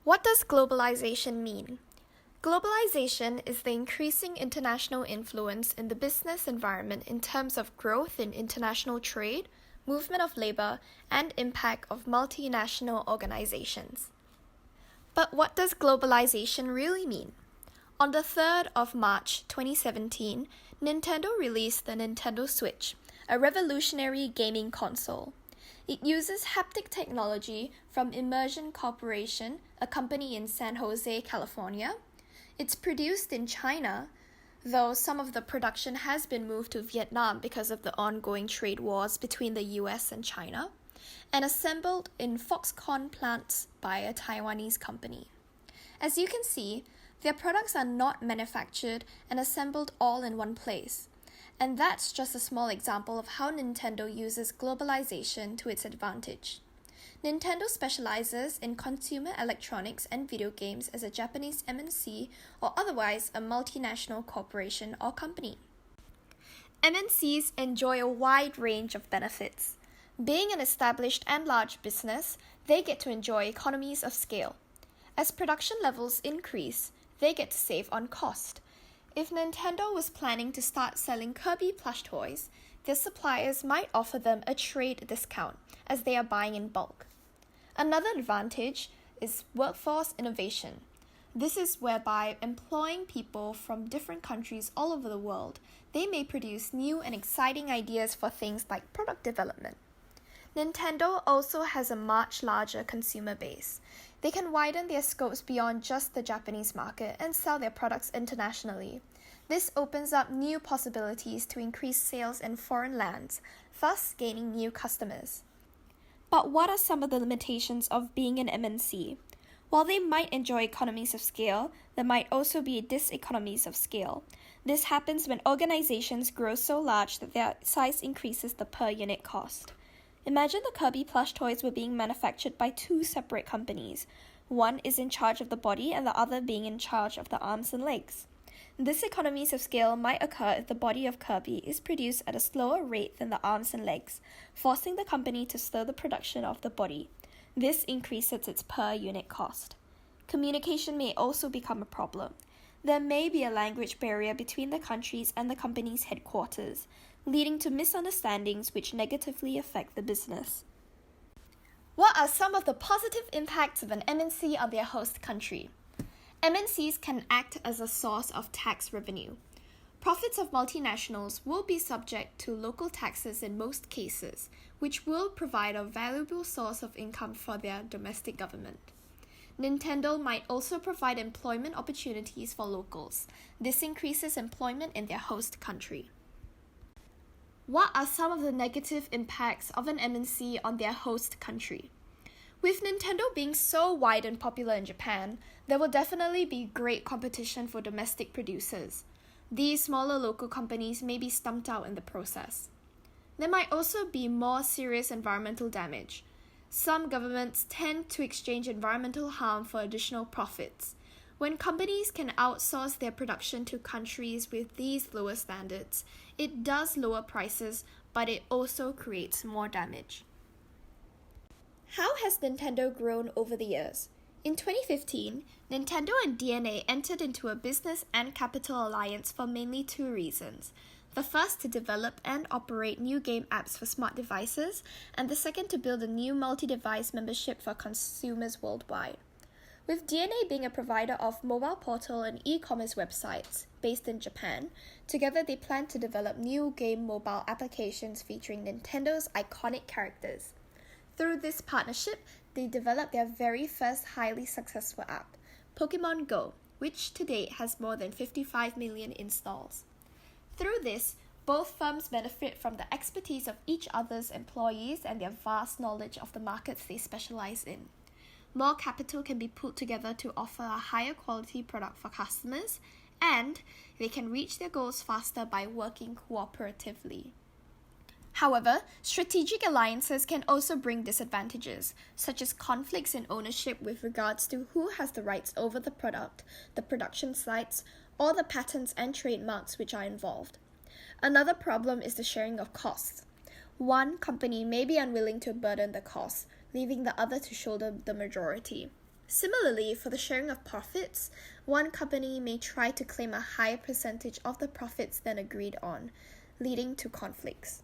What does globalization mean? Globalization is the increasing international influence in the business environment in terms of growth in international trade, movement of labor, and impact of multinational organizations. But what does globalization really mean? On the 3rd of March 2017, Nintendo released the Nintendo Switch, a revolutionary gaming console. It uses haptic technology from Immersion Corporation, a company in San Jose, California. It's produced in China, though some of the production has been moved to Vietnam because of the ongoing trade wars between the US and China, and assembled in Foxconn plants by a Taiwanese company. As you can see, their products are not manufactured and assembled all in one place. And that's just a small example of how Nintendo uses globalization to its advantage. Nintendo specializes in consumer electronics and video games as a Japanese MNC or otherwise a multinational corporation or company. MNCs enjoy a wide range of benefits. Being an established and large business, they get to enjoy economies of scale. As production levels increase, they get to save on cost. If Nintendo was planning to start selling Kirby plush toys, their suppliers might offer them a trade discount as they are buying in bulk. Another advantage is workforce innovation. This is whereby employing people from different countries all over the world, they may produce new and exciting ideas for things like product development. Nintendo also has a much larger consumer base. They can widen their scopes beyond just the Japanese market and sell their products internationally. This opens up new possibilities to increase sales in foreign lands, thus gaining new customers. But what are some of the limitations of being an MNC? While they might enjoy economies of scale, there might also be diseconomies of scale. This happens when organizations grow so large that their size increases the per unit cost. Imagine the Kirby plush toys were being manufactured by two separate companies. One is in charge of the body and the other being in charge of the arms and legs. This economies of scale might occur if the body of Kirby is produced at a slower rate than the arms and legs, forcing the company to slow the production of the body. This increases its per unit cost. Communication may also become a problem. There may be a language barrier between the countries and the company's headquarters, leading to misunderstandings which negatively affect the business. What are some of the positive impacts of an MNC on their host country? MNCs can act as a source of tax revenue. Profits of multinationals will be subject to local taxes in most cases, which will provide a valuable source of income for their domestic government. Nintendo might also provide employment opportunities for locals. This increases employment in their host country. What are some of the negative impacts of an MNC on their host country? With Nintendo being so wide and popular in Japan, there will definitely be great competition for domestic producers. These smaller local companies may be stumped out in the process. There might also be more serious environmental damage. Some governments tend to exchange environmental harm for additional profits. When companies can outsource their production to countries with these lower standards, it does lower prices, but it also creates more damage. How has Nintendo grown over the years? In 2015, Nintendo and DNA entered into a business and capital alliance for mainly two reasons. The first to develop and operate new game apps for smart devices, and the second to build a new multi-device membership for consumers worldwide. With DNA being a provider of mobile portal and e-commerce websites based in Japan, together they plan to develop new game mobile applications featuring Nintendo's iconic characters. Through this partnership, they developed their very first highly successful app, Pokemon Go, which to date has more than 55 million installs. Through this, both firms benefit from the expertise of each other's employees and their vast knowledge of the markets they specialize in. More capital can be put together to offer a higher quality product for customers, and they can reach their goals faster by working cooperatively. However, strategic alliances can also bring disadvantages, such as conflicts in ownership with regards to who has the rights over the product, the production sites, or the patents and trademarks which are involved. Another problem is the sharing of costs. One company may be unwilling to burden the costs, leaving the other to shoulder the majority. Similarly, for the sharing of profits, one company may try to claim a higher percentage of the profits than agreed on, leading to conflicts.